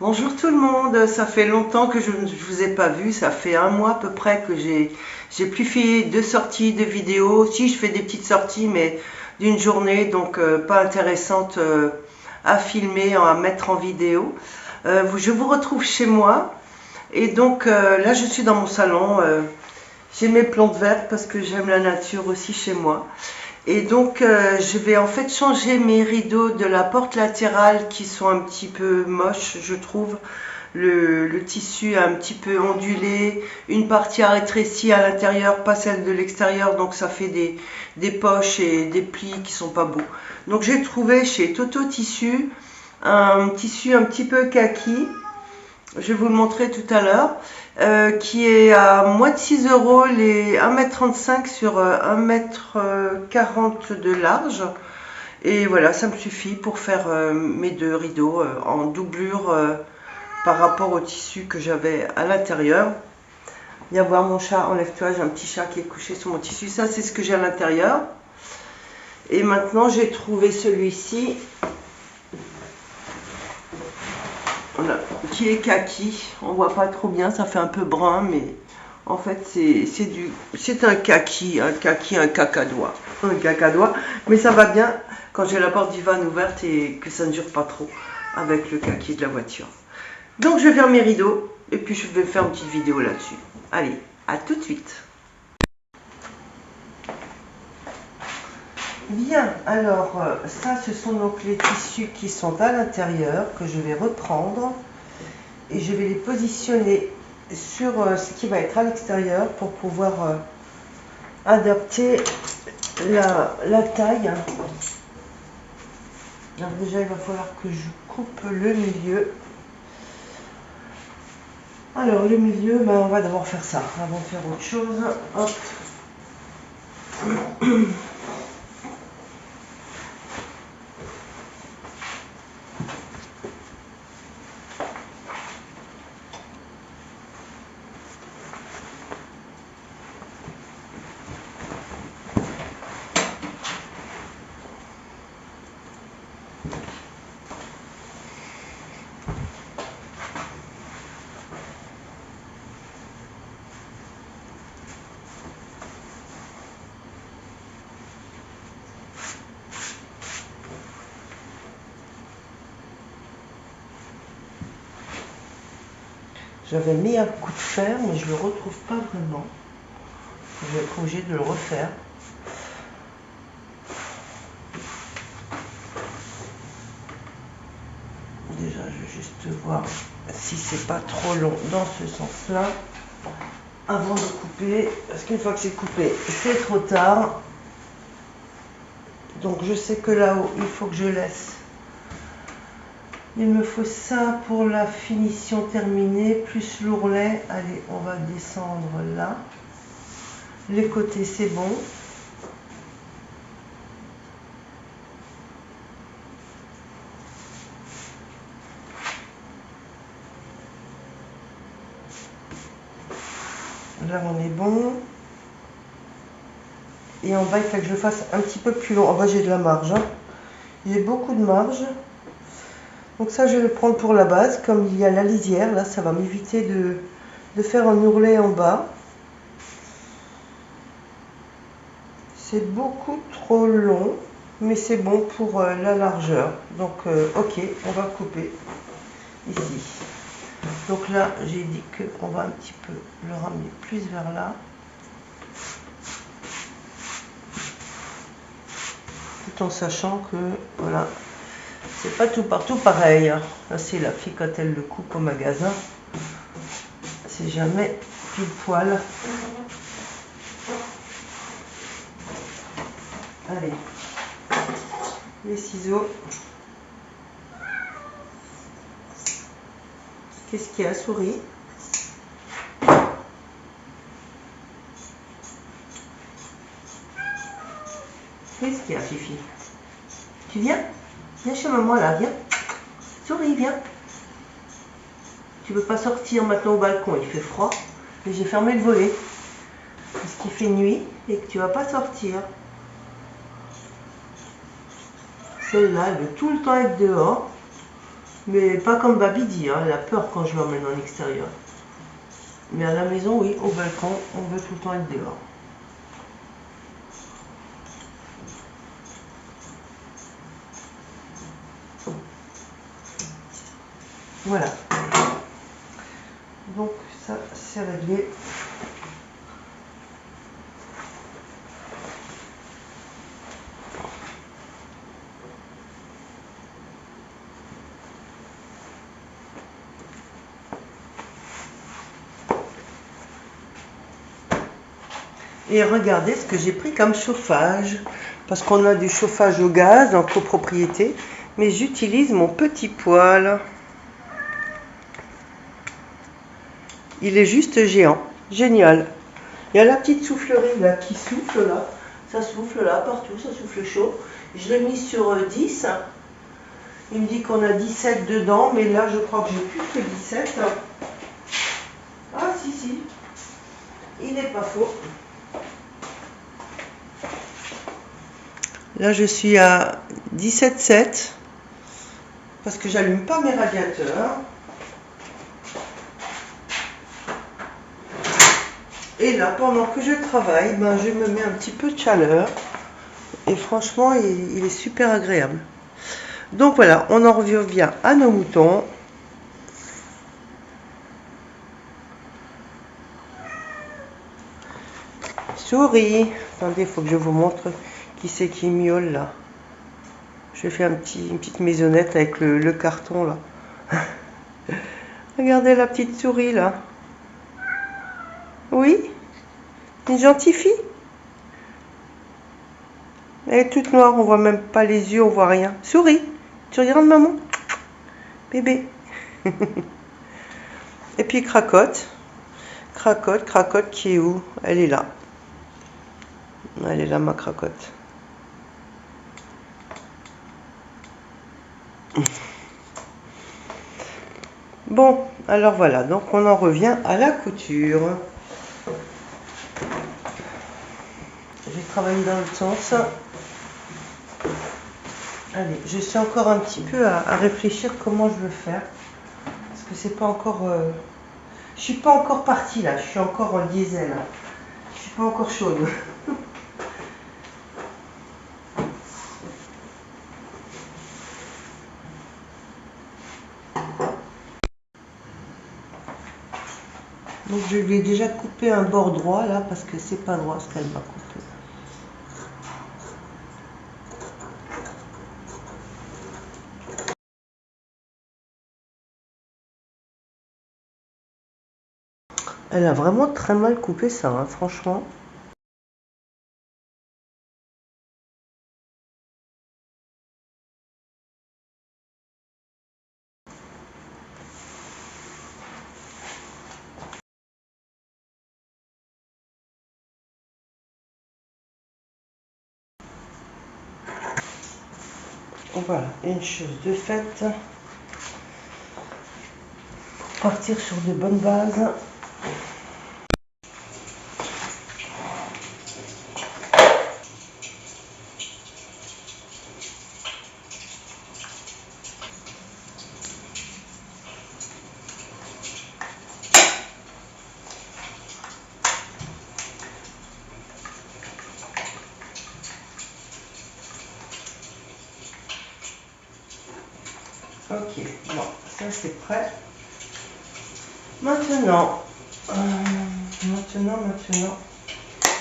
Bonjour tout le monde, ça fait longtemps que je ne vous ai pas vu, ça fait un mois à peu près que j'ai plus fait de sorties de vidéos. Si, je fais des petites sorties mais d'une journée, donc pas intéressantes à filmer, à mettre en vidéo. Je vous retrouve chez moi et donc là je suis dans mon salon. J'ai mes plantes vertes parce que j'aime la nature aussi chez moi. Et donc je vais en fait changer mes rideaux de la porte latérale qui sont un petit peu moches, je trouve. Le tissu est un petit peu ondulé, une partie a rétréci à l'intérieur, pas celle de l'extérieur, donc ça fait des poches et des plis qui sont pas beaux. Donc j'ai trouvé chez Toto Tissu un tissu un petit peu kaki, je vais vous le montrer tout à l'heure, qui est à moins de 6 euros, les 1,35 m sur 1,40 m de large. Et voilà, ça me suffit pour faire mes deux rideaux en doublure par rapport au tissu que j'avais à l'intérieur. Viens voir mon chat, enlève-toi, j'ai un petit chat qui est couché sur mon tissu. Ça, c'est ce que j'ai à l'intérieur. Et maintenant, j'ai trouvé celui-ci. Voilà, qui est kaki, on voit pas trop bien, ça fait un peu brun, mais en fait c'est un kaki, un cacadois, mais ça va bien quand j'ai la porte du van ouverte et que ça ne dure pas trop avec le kaki de la voiture. Donc je vais faire mes rideaux et puis je vais faire une petite vidéo là-dessus. Allez, à tout de suite. Bien, alors ça ce sont donc les tissus qui sont à l'intérieur que je vais reprendre et je vais les positionner sur ce qui va être à l'extérieur pour pouvoir adapter la taille. Alors déjà il va falloir que je coupe le milieu. Alors le milieu, ben, on va d'abord faire ça avant de faire autre chose. Hop. J'avais mis un coup de fer, mais je ne le retrouve pas vraiment. Je vais être obligée de le refaire. Déjà, je vais juste voir si c'est pas trop long dans ce sens-là avant de couper. Parce qu'une fois que c'est coupé, c'est trop tard. Donc, je sais que là-haut, il faut que je laisse. Il me faut ça pour la finition terminée, plus l'ourlet. Allez, on va descendre là. Les côtés, c'est bon. Là, on est bon. Et en bas, il faut que je fasse un petit peu plus long. En bas, j'ai de la marge. Hein. J'ai beaucoup de marge. Donc ça, je vais le prendre pour la base. Comme il y a la lisière, là, ça va m'éviter de faire un ourlet en bas. C'est beaucoup trop long, mais c'est bon pour la largeur. Donc, ok, on va couper ici. Donc là, j'ai dit qu'on va un petit peu le ramener plus vers là. Tout en sachant que, voilà, c'est pas tout partout pareil. Là, c'est la fille quand elle le coupe au magasin. C'est jamais pile poil. Allez, les ciseaux. Qu'est-ce qu'il y a, souris? Qu'est-ce qu'il y a, Fifi? Tu viens? Viens chez maman là, viens. Souris, viens. Tu veux pas sortir maintenant au balcon, il fait froid. Et j'ai fermé le volet. Parce qu'il fait nuit et que tu vas pas sortir. Celle-là, elle veut tout le temps être dehors. Mais pas comme Baby dit, hein, elle a peur quand je l'emmène en extérieur. Mais à la maison, oui, au balcon, on veut tout le temps être dehors. Voilà. Donc ça, c'est réglé. Et regardez ce que j'ai pris comme chauffage. Parce qu'on a du chauffage au gaz en copropriété. Mais j'utilise mon petit poêle. Il est juste géant. Génial. Il y a la petite soufflerie là qui souffle là. Ça souffle là partout, ça souffle chaud. Je l'ai mis sur 10. Il me dit qu'on a 17 dedans. Mais là je crois que j'ai plus que 17. Ah si. Il n'est pas faux. Là, je suis à 17,7 parce que j'allume pas mes radiateurs. Et là, pendant que je travaille, ben, je me mets un petit peu de chaleur. Et franchement, il est super agréable. Donc voilà, on en revient à nos moutons. Souris. Attendez, il faut que je vous montre qui c'est qui miaule là. Je fais une petite maisonnette avec le carton là. Regardez la petite souris là. Oui, une gentille fille. Elle est toute noire, on voit même pas les yeux, on voit rien. Souris, tu regardes maman? Bébé. Et puis Cracotte. Cracotte qui est où? Elle est là. Elle est là ma Cracotte. Bon, alors voilà, donc on en revient à la couture. J'ai travaillé dans le sens. Allez, je suis encore un petit peu à réfléchir comment je veux faire. Parce que c'est pas encore... Je suis pas encore partie là, je suis encore en diesel. Je suis pas encore chaude. Donc je lui ai déjà coupé un bord droit là parce que c'est pas droit ce qu'elle m'a coupé. Elle a vraiment très mal coupé ça, hein, franchement. Voilà, une chose de faite. Partir sur de bonnes bases. Ok, bon, ça c'est prêt. Maintenant, il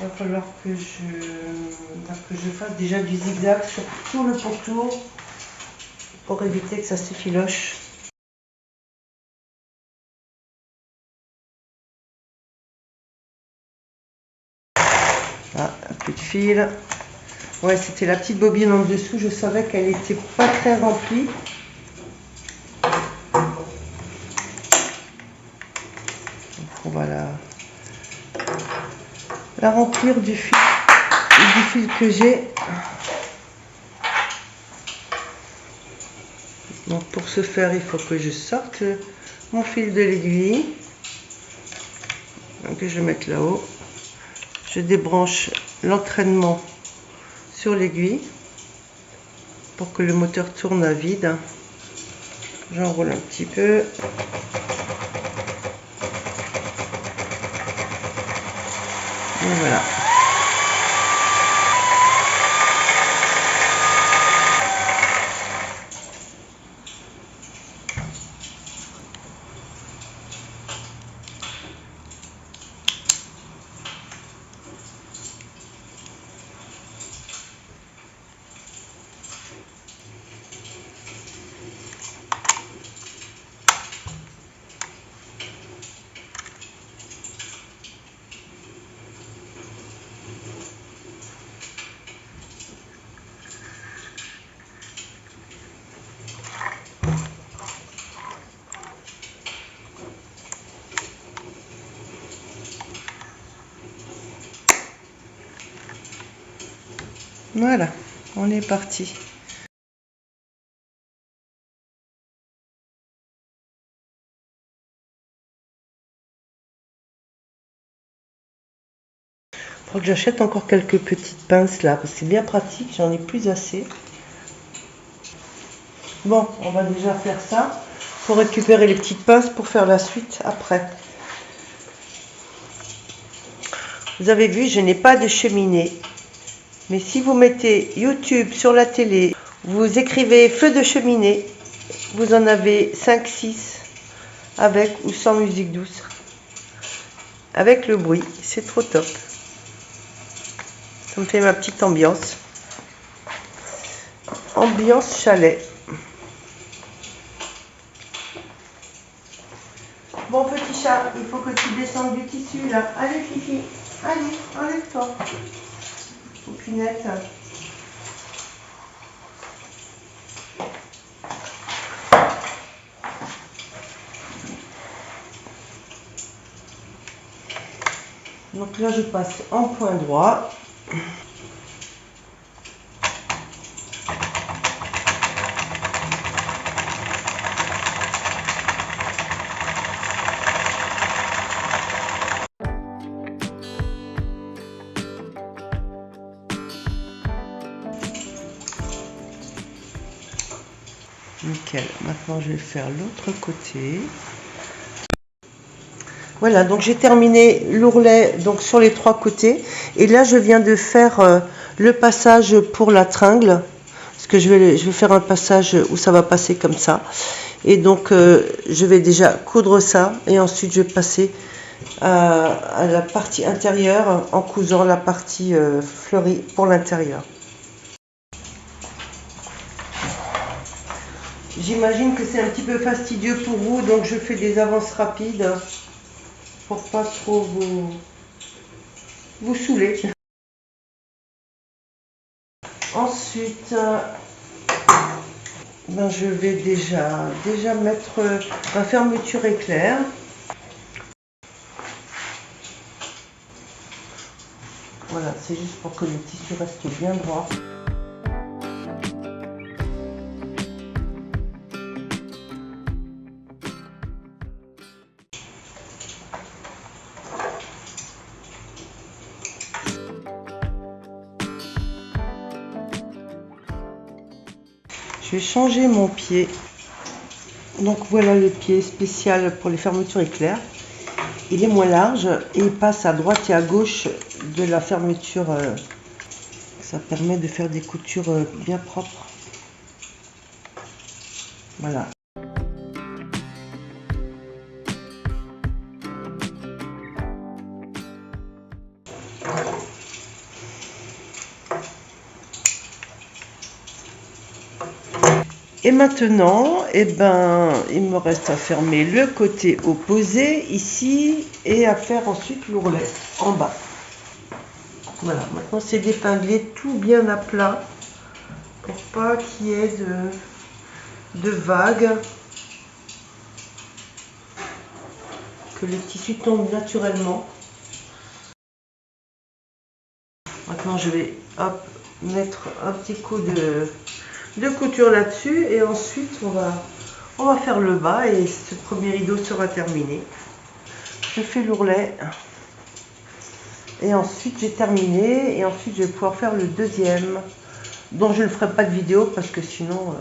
va falloir que je fasse déjà du zigzag sur tout le pourtour pour éviter que ça s'effiloche. Ah, un peu de fil. Ouais, c'était la petite bobine en dessous, je savais qu'elle était pas très remplie. On va la remplir du fil que j'ai. Donc pour ce faire, il faut que je sorte mon fil de l'aiguille. Que je mette là-haut. Je débranche l'entraînement sur l'aiguille pour que le moteur tourne à vide. J'enroule un petit peu. Et voilà. Voilà, on est parti. Faut que j'achète encore quelques petites pinces là, parce que c'est bien pratique, j'en ai plus assez. Bon, on va déjà faire ça. Faut récupérer les petites pinces pour faire la suite après. Vous avez vu, je n'ai pas de cheminée. Mais si vous mettez YouTube sur la télé, vous écrivez feu de cheminée, vous en avez 5-6 avec ou sans musique douce. Avec le bruit, c'est trop top. Ça me fait ma petite ambiance. Ambiance chalet. Bon petit chat, il faut que tu descendes du tissu là. Allez Fifi, allez, enlève-toi. Pinette. Donc là je passe en point droit. Nickel. Maintenant, je vais faire l'autre côté. Voilà, donc j'ai terminé l'ourlet donc sur les trois côtés. Et là, je viens de faire le passage pour la tringle. Parce que je vais faire un passage où ça va passer comme ça. Et donc, je vais déjà coudre ça. Et ensuite, je vais passer à la partie intérieure en cousant la partie fleurie pour l'intérieur. J'imagine que c'est un petit peu fastidieux pour vous, donc je fais des avances rapides pour pas trop vous saouler. Ensuite, ben je vais déjà mettre ma fermeture éclair. Voilà, c'est juste pour que le tissu reste bien droit. Je vais changer mon pied. Donc voilà le pied spécial pour les fermetures éclair. Il est moins large et il passe à droite et à gauche de la fermeture. Ça permet de faire des coutures bien propres. Voilà. Et maintenant, eh ben, il me reste à fermer le côté opposé ici et à faire ensuite l'ourlet en bas. Voilà, maintenant c'est d'épingler tout bien à plat pour pas qu'il y ait de vagues, que le tissu tombe naturellement. Maintenant je vais mettre un petit coup de couture là-dessus et ensuite on va faire le bas et ce premier rideau sera terminé. Je fais l'ourlet et ensuite j'ai terminé et ensuite je vais pouvoir faire le deuxième dont je ne ferai pas de vidéo parce que sinon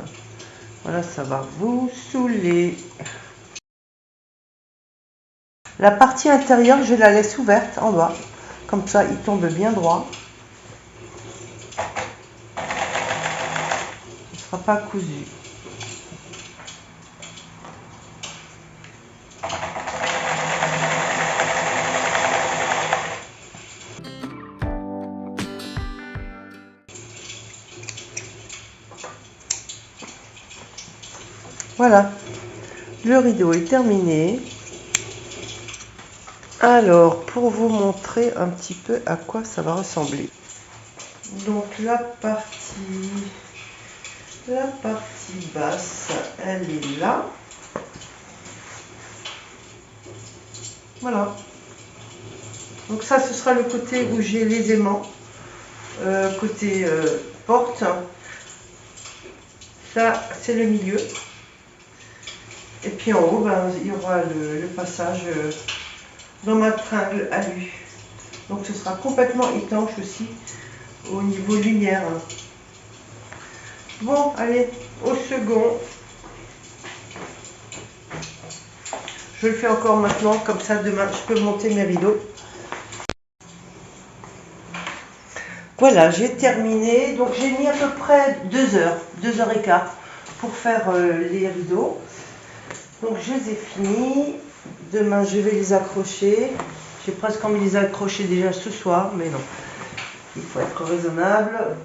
Voilà, ça va vous saouler. La partie intérieure, je la laisse ouverte en bas. Comme ça, il tombe bien droit. Il ne sera pas cousu. Voilà, le rideau est terminé. Alors, pour vous montrer un petit peu à quoi ça va ressembler. Donc la partie basse, elle est là. Voilà. Donc ça, ce sera le côté où j'ai les aimants. Côté porte. Ça, c'est le milieu. Et puis en haut, ben, il y aura le passage dans ma tringle à lui. Donc ce sera complètement étanche aussi au niveau lumière. Bon, allez, au second. Je le fais encore maintenant, comme ça demain je peux monter mes rideaux. Voilà, j'ai terminé. Donc j'ai mis à peu près 2 heures, 2 heures et quart pour faire les rideaux. Donc je les ai finis. Demain je vais les accrocher. J'ai presque envie de les accrocher déjà ce soir, mais non. Il faut être raisonnable.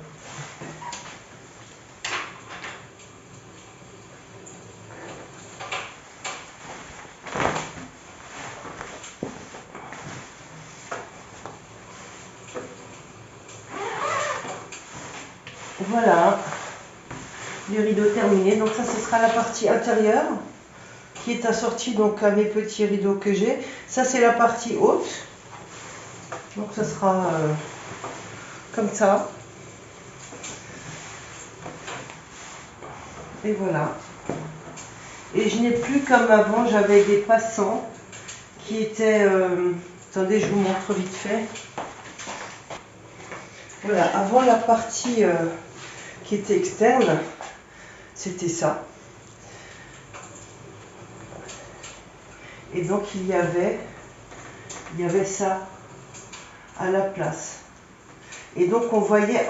Voilà, les rideaux terminés. Donc ça, ce sera la partie intérieure qui est assortie donc à mes petits rideaux que j'ai. Ça, c'est la partie haute. Donc ça sera comme ça. Et voilà. Et je n'ai plus comme avant, j'avais des passants qui étaient... attendez, je vous montre vite fait. Voilà, avant la partie qui était externe, c'était ça. Et donc il y avait ça à la place. Et donc on voyait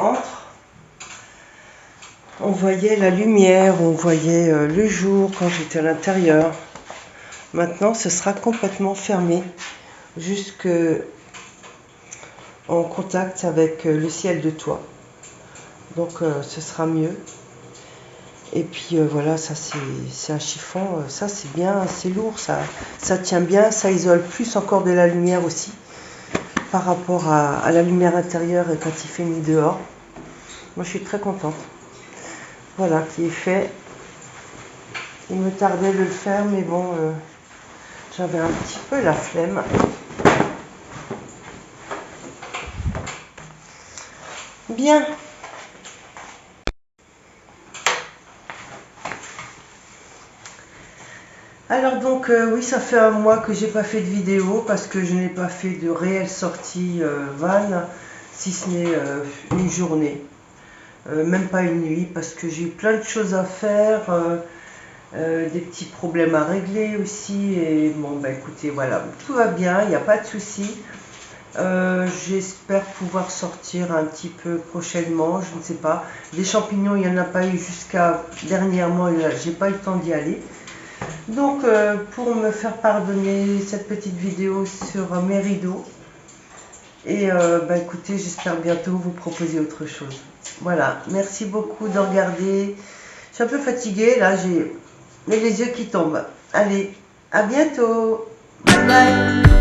on voyait la lumière, on voyait le jour quand j'étais à l'intérieur. Maintenant ce sera complètement fermé jusque en contact avec le ciel de toit. Donc ce sera mieux. Et puis voilà, ça c'est un chiffon, ça c'est bien, c'est lourd, ça tient bien, ça isole plus encore de la lumière aussi par rapport à la lumière intérieure quand il fait nuit dehors. Moi je suis très contente. Voilà, qui est fait. Il me tardait de le faire, mais bon, j'avais un petit peu la flemme. Bien. Alors donc oui, ça fait un mois que j'ai pas fait de vidéo parce que je n'ai pas fait de réelle sortie van, si ce n'est une journée, même pas une nuit, parce que j'ai plein de choses à faire, des petits problèmes à régler aussi, et bon bah écoutez, voilà, tout va bien, il n'y a pas de souci. J'espère pouvoir sortir un petit peu prochainement, je ne sais pas. Les champignons, il n'y en a pas eu jusqu'à dernièrement, j'ai pas eu le temps d'y aller. Donc pour me faire pardonner cette petite vidéo sur mes rideaux, et bah écoutez, j'espère bientôt vous proposer autre chose. Voilà, merci beaucoup de regarder. Je suis un peu fatiguée là, j'ai les yeux qui tombent. Allez, à bientôt. Bye bye.